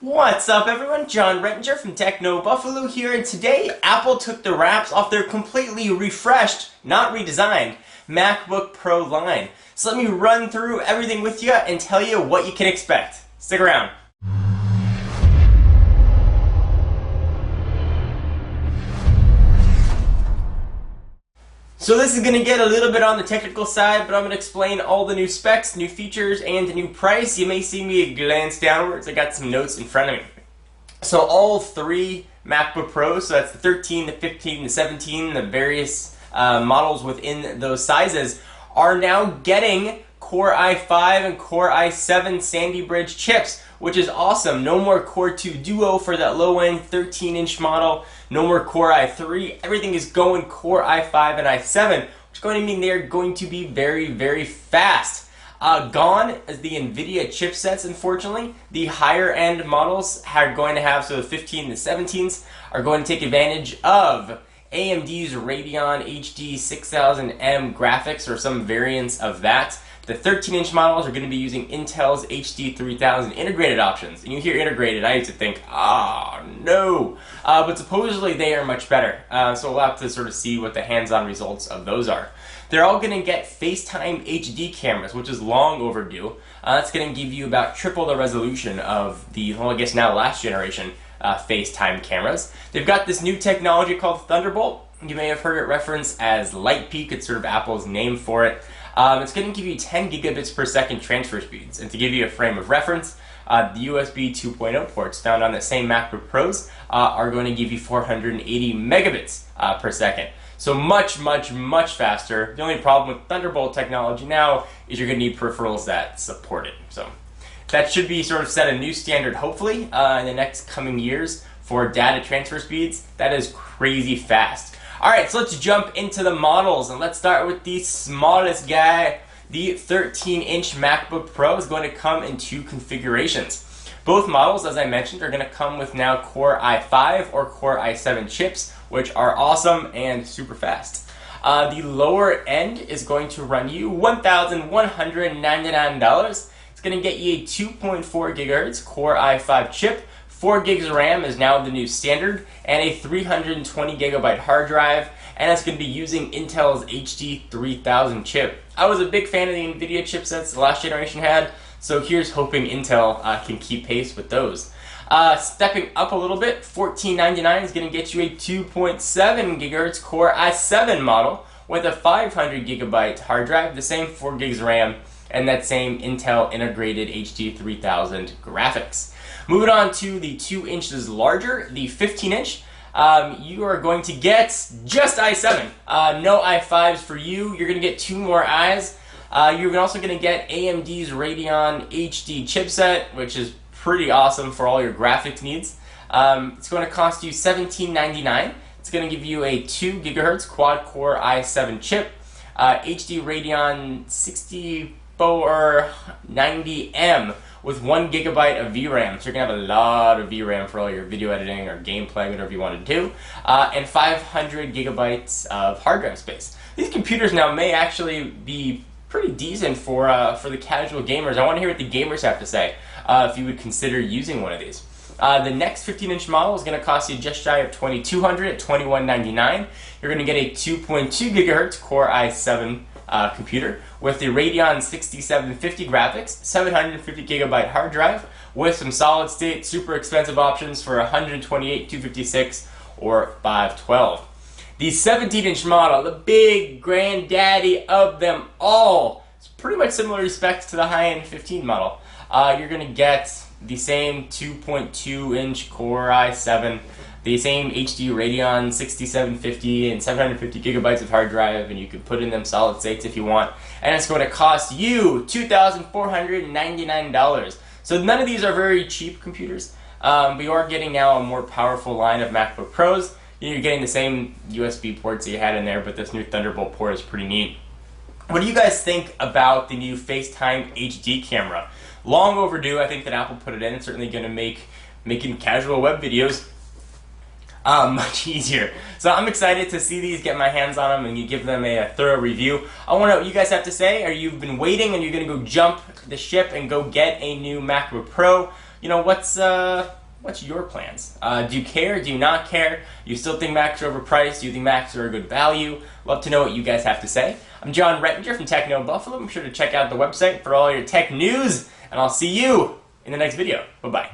What's up everyone, John Rettinger from Techno Buffalo here, and today Apple took the wraps off their completely refreshed, not redesigned, MacBook Pro line. So let me run through everything with you and tell you what you can expect. Stick around. So this is going to get a little bit on the technical side, but I'm going to explain all the new specs, new features, and the new price. You may see me glance downwards. I got some notes in front of me. So all three MacBook Pros, so that's the 13, the 15, the 17, the various models within those sizes, are now getting Core i5 and Core i7 Sandy Bridge chips, which is awesome. No more Core 2 Duo for that low-end 13-inch model. No more Core i3. Everything is going Core i5 and i7, which is going to mean they're going to be very, very fast. Gone is the NVIDIA chipsets, unfortunately. The higher end models are going to have, so the 15 and the 17s are going to take advantage of AMD's Radeon HD 6000M graphics or some variants of that. The 13-inch models are going to be using Intel's HD 3000 integrated options. And you hear integrated, I used to think, no. But supposedly they are much better. So we'll have to sort of see what the hands-on results of those are. They're all going to get FaceTime HD cameras, which is long overdue. That's going to give you about triple the resolution of the, well, I guess now last generation FaceTime cameras. They've got this new technology called Thunderbolt. You may have heard it referenced as Lightpeak. It's sort of Apple's name for it. It's going to give you 10 gigabits per second transfer speeds. And to give you a frame of reference, the USB 2.0 ports found on the same MacBook Pros are going to give you 480 megabits per second. So much, much, much faster. The only problem with Thunderbolt technology now is you're going to need peripherals that support it. So that should be sort of set a new standard, hopefully, in the next coming years for data transfer speeds. That is crazy fast. Alright, so let's jump into the models, and let's start with the smallest guy. The 13-inch MacBook Pro is going to come in two configurations. Both models, as I mentioned, are going to come with now Core i5 or Core i7 chips, which are awesome and super fast. The lower end is going to run you $1,199. It's going to get you a 2.4 gigahertz Core i5 chip. 4 gigs of RAM is now the new standard, and a 320 gigabyte hard drive, and it's going to be using Intel's HD 3000 chip. I was a big fan of the NVIDIA chipsets the last generation had, so here's hoping Intel can keep pace with those. Stepping up a little bit, $14.99 is going to get you a 2.7 gigahertz Core i7 model with a 500 gigabyte hard drive, the same 4 gigs RAM, and that same Intel integrated HD 3000 graphics. Moving on to the 2 inches larger, the 15-inch, you are going to get just i7. No i5s for you. You're going to get 2 more i's. You're also going to get AMD's Radeon HD chipset, which is pretty awesome for all your graphics needs. It's going to cost you $17.99. It's going to give you a 2 gigahertz quad-core i7 chip, HD Radeon 6490M with 1 gigabyte of VRAM. So you're going to have a lot of VRAM for all your video editing or gameplay, whatever you want to do, and 500 gigabytes of hard drive space. These computers now may actually be pretty decent for the casual gamers. I want to hear what the gamers have to say if you would consider using one of these. The next 15-inch model is going to cost you just shy of $2,200 at $21.99. You're going to get a 2.2 gigahertz Core i7 computer with the Radeon 6750 graphics, 750 gigabyte hard drive with some solid state super expensive options for 128, 256, or 512. The 17-inch model, the big granddaddy of them all, it's pretty much similar specs to the high-end 15 model. You're going to get the same 2.2-inch Core i7, the same HD Radeon 6750 and 750 gigabytes of hard drive, and you can put in them solid states if you want. And it's going to cost you $2,499. So none of these are very cheap computers, but you are getting now a more powerful line of MacBook Pros. You're getting the same USB ports that you had in there, but this new Thunderbolt port is pretty neat. What do you guys think about the new FaceTime HD camera? Long overdue. I think that Apple put it in. It's certainly going to make making casual web videos much easier. So I'm excited to see these, get my hands on them, and you give them a thorough review. I want to know what you guys have to say. Are you been waiting and you're going to go jump the ship and go get a new MacBook Pro? you know, what's your plans? Do you care? Do you not care? Do you still think Macs are overpriced? Do you think Macs are a good value? Love to know what you guys have to say. I'm John Rettinger from Techno Buffalo. Be sure to check out the website for all your tech news, and I'll see you in the next video. Bye-bye.